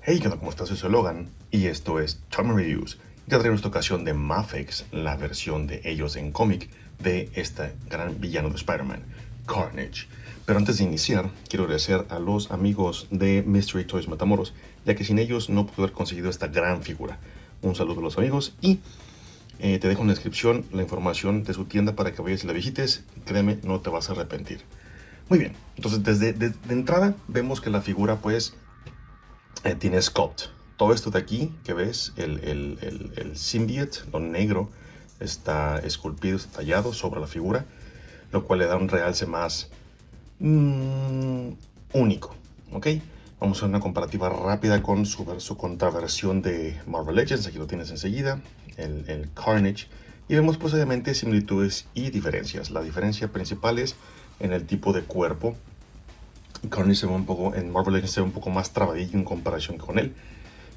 Hey, ¿qué onda? ¿Cómo estás? Soy Logan y esto es Tomy Reviews. Y te traigo esta ocasión de Mafex, la versión de ellos en cómic de este gran villano de Spider-Man, Carnage. Pero antes de iniciar, quiero agradecer a los amigos de Mystery Toys Matamoros, ya que sin ellos no pude haber conseguido esta gran figura. Un saludo a los amigos y te dejo en la descripción la información de su tienda para que vayas y la visites. Créeme, no te vas a arrepentir. Muy bien, entonces de entrada vemos que la figura pues tiene sculpt. Todo esto de aquí que ves, el symbiote, lo negro, está esculpido, está tallado sobre la figura, lo cual le da un realce más único. ¿Ok? Vamos a hacer una comparativa rápida con su contraversión de Marvel Legends. Aquí lo tienes enseguida, el Carnage. Y vemos pues obviamente similitudes y diferencias. La diferencia principal es en el tipo de cuerpo. Carnage se ve un poco, en Marvel Legends se ve un poco más trabadillo en comparación con él.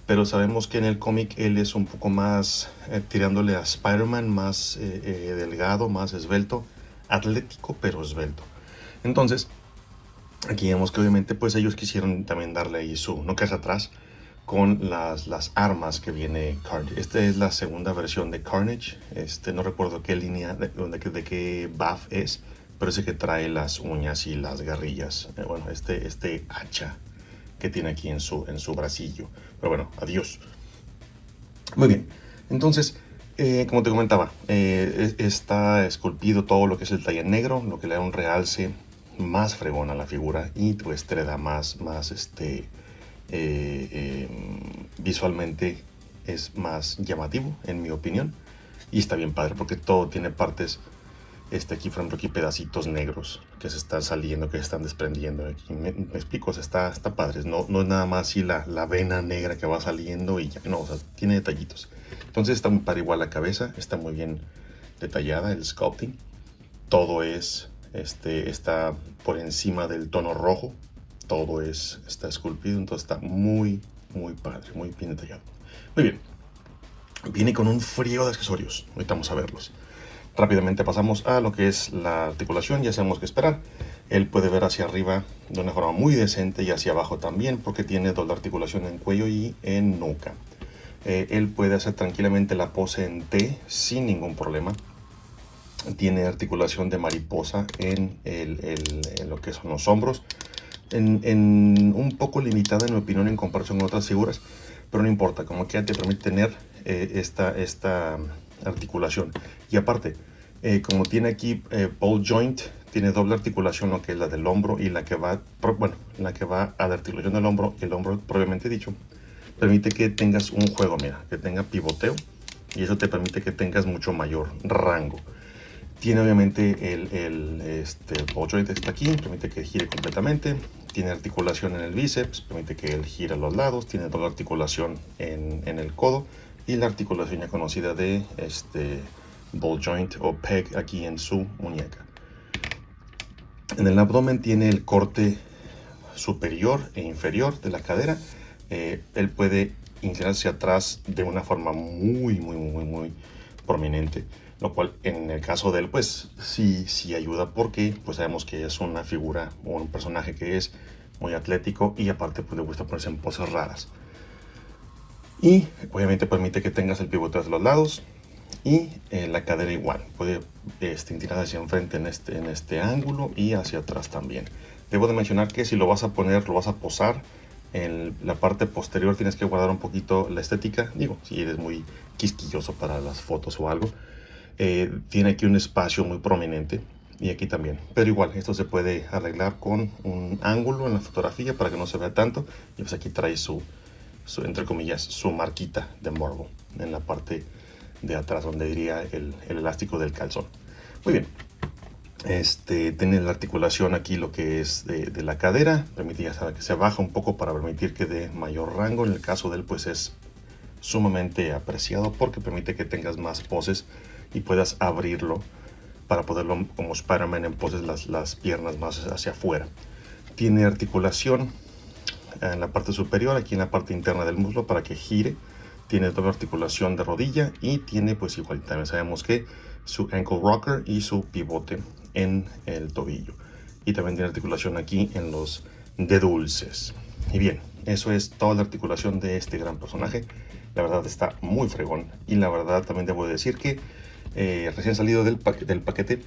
Pero sabemos que en el cómic él es un poco más tirándole a Spider-Man, más delgado, más esbelto, atlético pero esbelto. Entonces, aquí vemos que obviamente pues ellos quisieron también darle ahí su no caja atrás con las armas que viene Carnage. Esta es la segunda versión de Carnage. No recuerdo qué línea, de qué buff es, pero ese que trae las uñas y las garrillas. Bueno, este hacha que tiene aquí en su bracillo. Pero bueno, adiós. Muy bien, entonces, como te comentaba, está esculpido todo lo que es el talle negro, lo que le da un realce más fregón a la figura y pues te le da más visualmente es más llamativo, en mi opinión. Y está bien padre porque todo tiene partes, aquí por ejemplo aquí pedacitos negros que se están saliendo, que se están desprendiendo. Aquí me explico, o sea, está padre. No es nada más así la vena negra que va saliendo y ya, no, o sea, tiene detallitos. Entonces está muy padre, igual la cabeza, está muy bien detallada, el sculpting. Todo está por encima del tono rojo. Todo está esculpido, entonces está muy padre, muy bien detallado. Muy bien, viene con un frío de accesorios, ahorita vamos a verlos. Rápidamente pasamos a lo que es la articulación, ya sabemos qué esperar. Él puede ver hacia arriba de una forma muy decente y hacia abajo también, porque tiene doble articulación en cuello y en nuca. Él puede hacer tranquilamente la pose en T sin ningún problema. Tiene articulación de mariposa en lo que son los hombros. Un poco limitada en mi opinión en comparación con otras figuras, pero no importa, como que te permite tener esta articulación. Y aparte, como tiene aquí ball joint, tiene doble articulación, lo que es la del hombro y la que va a la articulación del hombro y el hombro propiamente dicho, permite que tengas un juego, mira, que tenga pivoteo y eso te permite que tengas mucho mayor rango. Tiene obviamente el ball joint está aquí, permite que gire completamente. Tiene articulación en el bíceps, permite que él gire a los lados. Tiene doble articulación en el codo y la articulación ya conocida de ball joint o peg aquí en su muñeca. En el abdomen tiene el corte superior e inferior de la cadera. Él puede inclinarse atrás de una forma muy prominente, lo cual en el caso de él pues sí ayuda, porque pues sabemos que es una figura o un personaje que es muy atlético y aparte pues le gusta ponerse en poses raras. Y obviamente permite que tengas el pivoteo hacia los lados y la cadera igual, puede inclinar hacia enfrente en este ángulo y hacia atrás también. Debo de mencionar que si lo vas a poner, lo vas a posar, en la parte posterior tienes que guardar un poquito la estética. Digo, si eres muy quisquilloso para las fotos o algo, tiene aquí un espacio muy prominente y aquí también, pero igual esto se puede arreglar con un ángulo en la fotografía para que no se vea tanto. Y pues aquí trae su entre comillas, su marquita de Marvel en la parte de atrás, donde diría el elástico del calzón. Muy bien. Tiene la articulación aquí, lo que es de la cadera, permite ya saber que se baja un poco para permitir que dé mayor rango. En el caso de él pues es sumamente apreciado porque permite que tengas más poses y puedas abrirlo para poderlo como Spider-Man en poses las piernas más hacia afuera. Tiene articulación en la parte superior, aquí en la parte interna del muslo para que gire. Tiene doble articulación de rodilla y tiene pues igual también sabemos que su ankle rocker y su pivote en el tobillo. Y también tiene articulación aquí en los de dulces. Y bien, eso es toda la articulación de este gran personaje. La verdad está muy fregón. Y la verdad también debo decir que recién salido del paquete,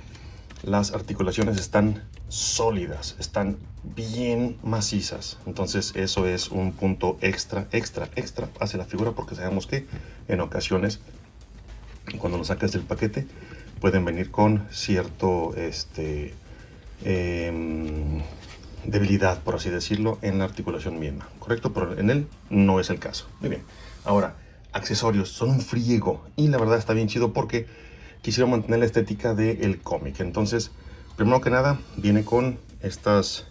las articulaciones están sólidas, están bien macizas. Entonces eso es un punto extra hacia la figura, porque sabemos que en ocasiones cuando lo sacas del paquete pueden venir con cierto debilidad, por así decirlo, en la articulación misma, ¿correcto? Pero en él no es el caso. Muy bien. Ahora, accesorios son un friego y la verdad está bien chido porque quisiera mantener la estética del cómic. Entonces, primero que nada, viene con estas,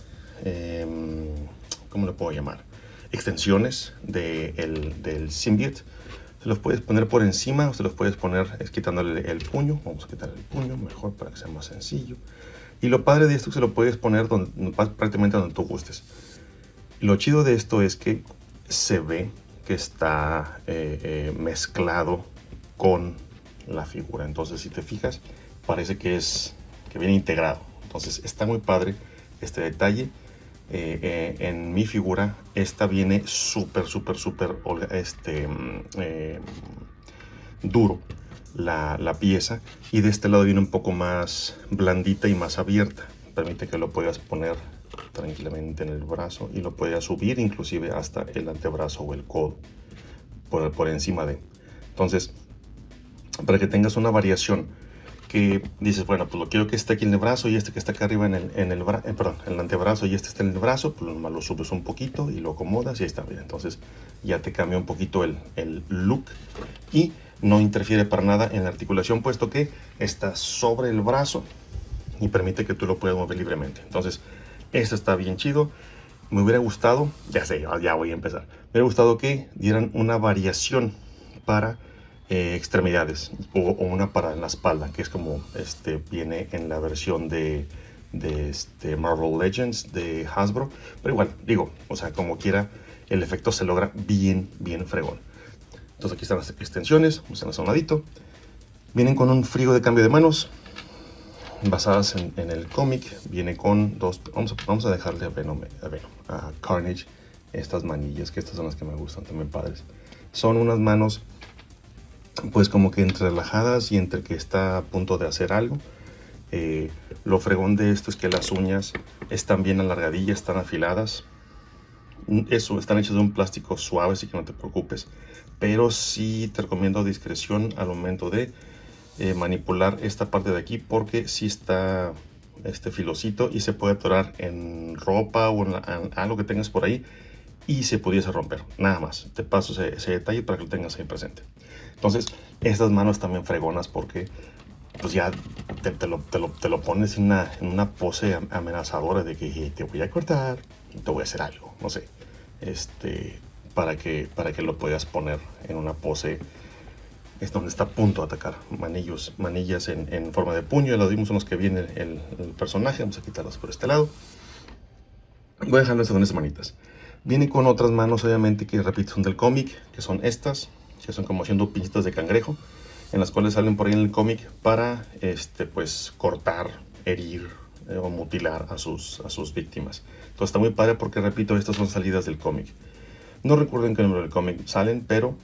¿cómo le puedo llamar? Extensiones del symbiote. Se los puedes poner por encima o se los puedes poner quitándole el puño. Vamos a quitarle el puño mejor para que sea más sencillo. Y lo padre de esto es que se lo puedes poner prácticamente donde tú gustes. Lo chido de esto es que se ve que está mezclado con la figura. Entonces, si te fijas, parece que viene integrado. Entonces, está muy padre este detalle. En mi figura, esta viene súper duro la pieza, y de este lado viene un poco más blandita y más abierta. Permite que lo puedas poner tranquilamente en el brazo y lo puedas subir inclusive hasta el antebrazo o el codo por encima de. Entonces, para que tengas una variación que dices, bueno, pues lo quiero que esté aquí en el brazo y este que está acá arriba en el antebrazo y este está en el brazo, pues nomás lo subes un poquito y lo acomodas y ahí está bien. Entonces ya te cambia un poquito el look y no interfiere para nada en la articulación, puesto que está sobre el brazo y permite que tú lo puedas mover libremente. Entonces, esto está bien chido. Me hubiera gustado, ya sé, ya voy a empezar. Me hubiera gustado que dieran una variación para extremidades o una para la espalda, que es como viene en la versión de Marvel Legends de Hasbro. Pero igual, digo, o sea, como quiera, el efecto se logra bien fregón. Entonces aquí están las extensiones, vamos a hacer un ladito. Vienen con un frigo de cambio de manos basadas en el cómic. Viene con dos, vamos a dejarle a Carnage estas manillas, que estas son las que me gustan también, padres. Son unas manos pues como que entre relajadas y entre que está a punto de hacer algo. Lo fregón de esto es que las uñas están bien alargadillas, están afiladas. Eso, están hechas de un plástico suave, así que no te preocupes. Pero sí te recomiendo discreción al momento de manipular esta parte de aquí, porque sí está filosito y se puede atorar en ropa o en algo que tengas por ahí y se pudiese romper. Nada más, te paso ese detalle para que lo tengas ahí presente. Entonces, estas manos también fregonas porque pues ya te lo pones en una pose amenazadora de que te voy a cortar, te voy a hacer algo, no sé, para que lo puedas poner en una pose donde está a punto de atacar. Manillas en forma de puño, los mismos son los que viene el personaje. Vamos a quitarlas por este lado. Voy a dejarlo con esas manitas. Viene con otras manos, obviamente, que repito, son del cómic, que son estas, que son como haciendo pincitas de cangrejo, en las cuales salen por ahí en el cómic para pues cortar, herir o mutilar a sus víctimas. Entonces está muy padre porque, repito, estas son salidas del cómic. No recuerdo en qué número del cómic salen, pero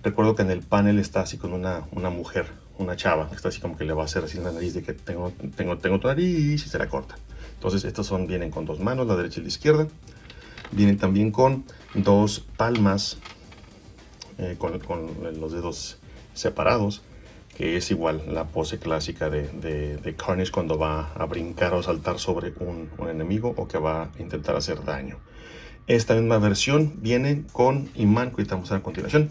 recuerdo que en el panel está así con una mujer, una chava, que está así como que le va a hacer así en la nariz de que tengo tu nariz, y se la corta. Entonces estos vienen con dos manos, la derecha y la izquierda. Vienen también con dos palmas, con los dedos separados, que es igual la pose clásica de Carnage cuando va a brincar o saltar sobre un enemigo o que va a intentar hacer daño. Esta misma versión viene con imán, que ahorita vamos a ver a continuación,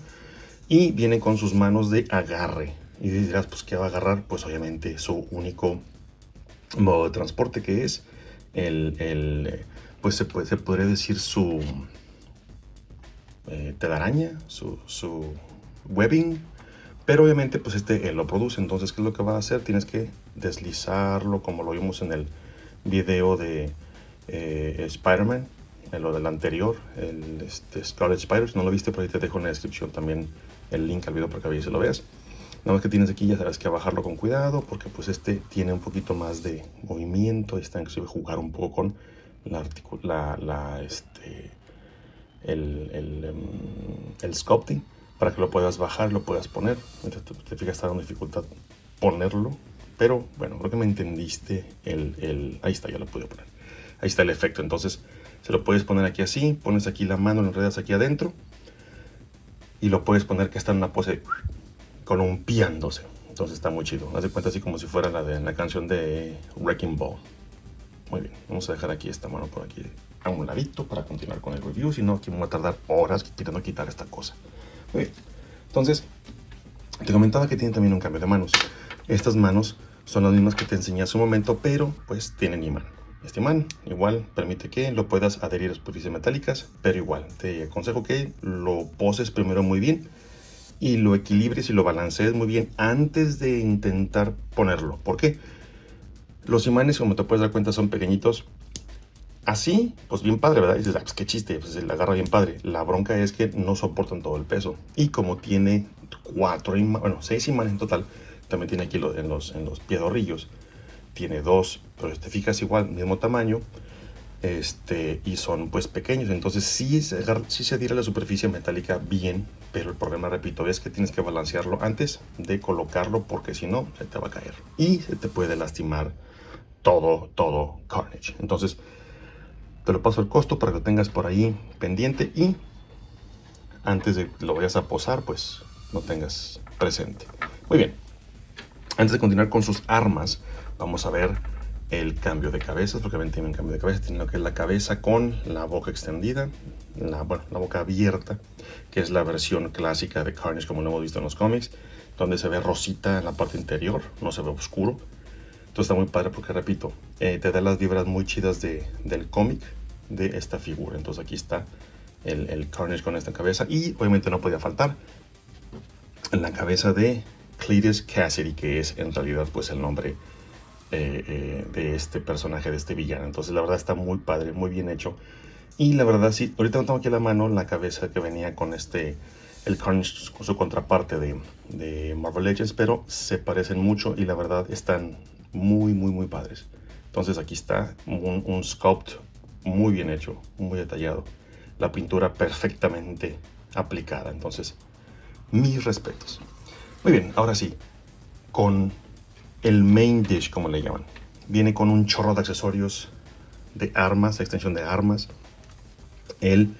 y viene con sus manos de agarre. Y dirás, pues, ¿qué va a agarrar? Pues obviamente su único modo de transporte, que es pues se podría decir su telaraña, su webbing. Pero obviamente pues él lo produce. Entonces, ¿qué es lo que va a hacer? Tienes que deslizarlo, como lo vimos en el video de Spider-Man, en lo del anterior, el Scarlet Spider. Si no lo viste, por ahí te dejo en la descripción también el link al video para que veas y lo veas. Nada más que tienes aquí, ya sabes que bajarlo con cuidado, porque pues tiene un poquito más de movimiento. Está inclusive jugar un poco con el sculpting para que lo puedas bajar, lo puedas poner. Te fijas, está dando dificultad ponerlo, pero bueno, creo que me entendiste. Ahí está, ya lo pude poner. Ahí está el efecto. Entonces se lo puedes poner aquí así, pones aquí la mano, lo enredas aquí adentro y lo puedes poner que está en una pose columpiándose. Entonces está muy chido. Haz de cuenta así como si fuera la canción de Wrecking Ball. Muy bien, vamos a dejar aquí esta mano por aquí a un ladito para continuar con el review. Si no, aquí me voy a tardar horas queriendo quitar esta cosa. Muy bien, entonces te comentaba que tiene también un cambio de manos. Estas manos son las mismas que te enseñé hace un momento, pero pues tienen imán. Este imán igual permite que lo puedas adherir a superficies metálicas, pero igual te aconsejo que lo poses primero muy bien y lo equilibres y lo balancees muy bien antes de intentar ponerlo. ¿Por qué? Los imanes, como te puedes dar cuenta, son pequeñitos. Así, pues bien padre, ¿verdad? Y dices, pues qué chiste, pues se le agarra bien padre. La bronca es que no soportan todo el peso. Y como tiene 6 imanes en total, también tiene aquí en los piedorrillos, tiene 2, pero si te fijas igual, mismo tamaño, y son pues pequeños. Entonces sí se adhiere a la superficie metálica bien, pero el problema, repito, es que tienes que balancearlo antes de colocarlo, porque si no, se te va a caer. Y se te puede lastimar todo Carnage. Entonces te lo paso al costo para que lo tengas por ahí pendiente y antes de que lo vayas a posar, pues lo tengas presente. Muy bien, antes de continuar con sus armas, vamos a ver el cambio de cabezas, porque ven, tiene un cambio de cabeza. Tiene lo que es la cabeza con la boca extendida, la boca abierta, que es la versión clásica de Carnage como lo hemos visto en los cómics, donde se ve rosita en la parte interior, no se ve oscuro. Entonces está muy padre porque, repito, te da las vibras muy chidas del cómic de esta figura. Entonces aquí está el Carnage con esta cabeza. Y obviamente no podía faltar la cabeza de Cletus Cassidy, que es en realidad pues el nombre de este personaje, de este villano. Entonces la verdad está muy padre, muy bien hecho. Y la verdad sí, ahorita no tengo aquí a la mano la cabeza que venía con el Carnage, con su contraparte de Marvel Legends, pero se parecen mucho y la verdad están muy padres. Entonces aquí está un sculpt muy bien hecho, muy detallado, la pintura perfectamente aplicada. Entonces mis respetos. Muy bien, ahora sí, con el main dish, como le llaman, viene con un chorro de accesorios, de armas, extensión de armas. Él,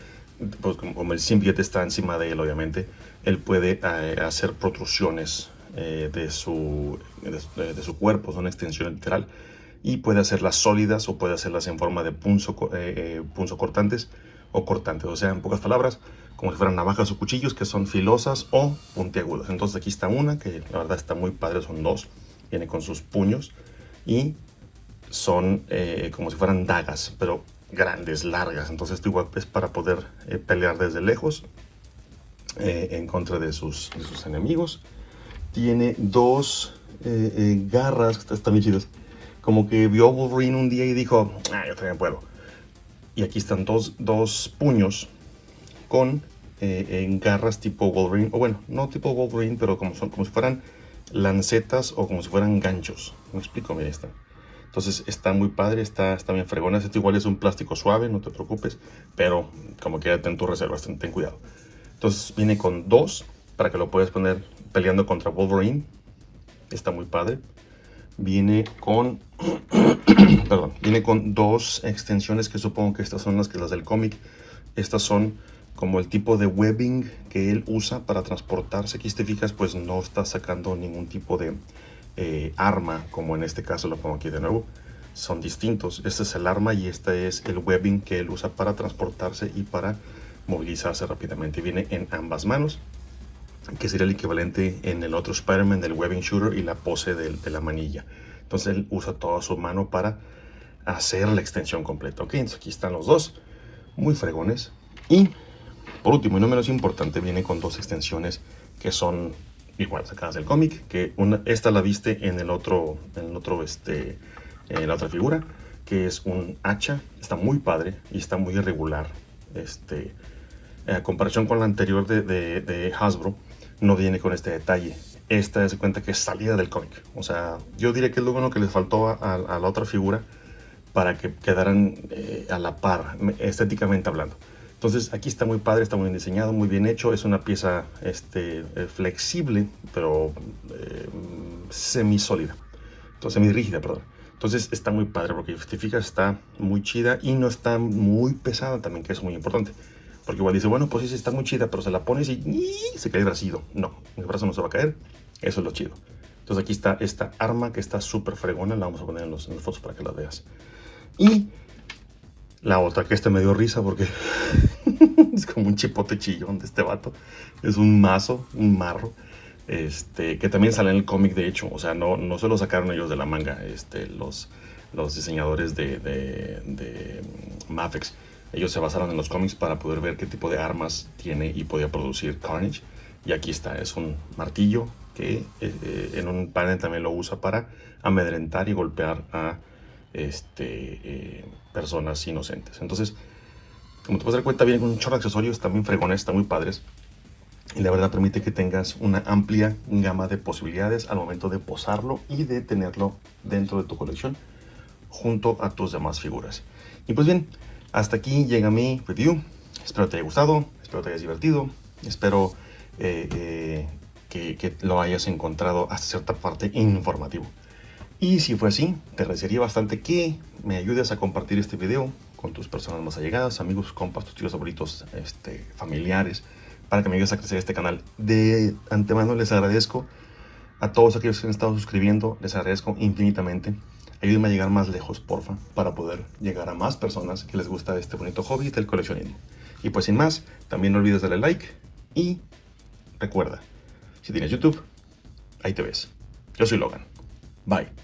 pues como el symbiote está encima de él, obviamente, él puede hacer protrusiones de su cuerpo, son extensiones literal, y puede hacerlas sólidas o puede hacerlas en forma de punzo cortantes o cortantes. O sea, en pocas palabras, como si fueran navajas o cuchillos que son filosas o puntiagudas. Entonces aquí está una que la verdad está muy padre, son 2. Viene con sus puños y son como si fueran dagas, pero grandes, largas. Entonces esto igual es para poder pelear desde lejos en contra de sus enemigos. Tiene 2 garras que están bien chidas. Como que vio a Wolverine un día y dijo, yo también puedo. Y aquí están dos puños con garras tipo Wolverine, o bueno, no tipo Wolverine, pero como si fueran lancetas o como si fueran ganchos. ¿Me explico? Mira, está. Entonces está muy padre, está bien fregona. Esto igual es un plástico suave, no te preocupes, pero como que ten tus reservas, ten cuidado. Entonces viene con 2 para que lo puedas poner peleando contra Wolverine. Está muy padre. Viene con viene con 2 extensiones que supongo que estas son las del cómic. Estas son como el tipo de webbing que él usa para transportarse. Aquí si te fijas, pues no está sacando ningún tipo de arma, como en este caso lo pongo aquí de nuevo. Son distintos. Este es el arma y este es el webbing que él usa para transportarse y para movilizarse rápidamente. Viene en ambas manos, que sería el equivalente en el otro Spider-Man del webbing shooter y la pose de la manilla. Entonces él usa toda su mano para hacer la extensión completa. Ok, entonces aquí están los 2, muy fregones. Y por último y no menos importante, viene con 2 extensiones que son igual sacadas del cómic, que esta la viste en la otra figura, que es un hacha. Está muy padre y está muy irregular. A comparación con la anterior de Hasbro, no viene con este detalle. Esta se cuenta que es salida del cómic. O sea, yo diría que es lo bueno que les faltó a la otra figura para que quedaran a la par, estéticamente hablando. Entonces aquí está muy padre, está muy bien diseñado, muy bien hecho. Es una pieza flexible, pero semisólida. Entonces, semirrígida, perdón. Entonces está muy padre porque si te fijas está muy chida y no está muy pesada también, que es muy importante. Porque igual dice, bueno, pues sí está muy chida, pero se la pones y se cae el brazo. No, el brazo no se va a caer. Eso es lo chido. Entonces aquí está esta arma que está súper fregona. La vamos a poner en las fotos para que la veas. Y la otra, que esta me dio risa porque es como un chipote chillón de este vato. Es un mazo, un marro. Que también sale en el cómic, de hecho. O sea, no se lo sacaron ellos de la manga, los diseñadores de Mafex. Ellos se basaron en los cómics para poder ver qué tipo de armas tiene y podía producir Carnage. Y aquí está, es un martillo que en un panel también lo usa para amedrentar y golpear a personas inocentes. Entonces, como te puedes dar cuenta, viene con un chorro de accesorios también fregones, están muy padres. Y la verdad permite que tengas una amplia gama de posibilidades al momento de posarlo y de tenerlo dentro de tu colección junto a tus demás figuras. Y pues bien, hasta aquí llega mi review. Espero te haya gustado, espero te hayas divertido, espero que lo hayas encontrado hasta cierta parte informativo. Y si fue así, te agradecería bastante que me ayudes a compartir este video con tus personas más allegadas, amigos, compas, tus tíos favoritos, familiares, para que me ayudes a crecer este canal. De antemano les agradezco a todos aquellos que han estado suscribiendo, les agradezco infinitamente. Ayúdenme a llegar más lejos, porfa, para poder llegar a más personas que les gusta este bonito hobby del coleccionismo. Y pues sin más, también no olvides darle like y recuerda, si tienes YouTube, ahí te ves. Yo soy Logan. Bye.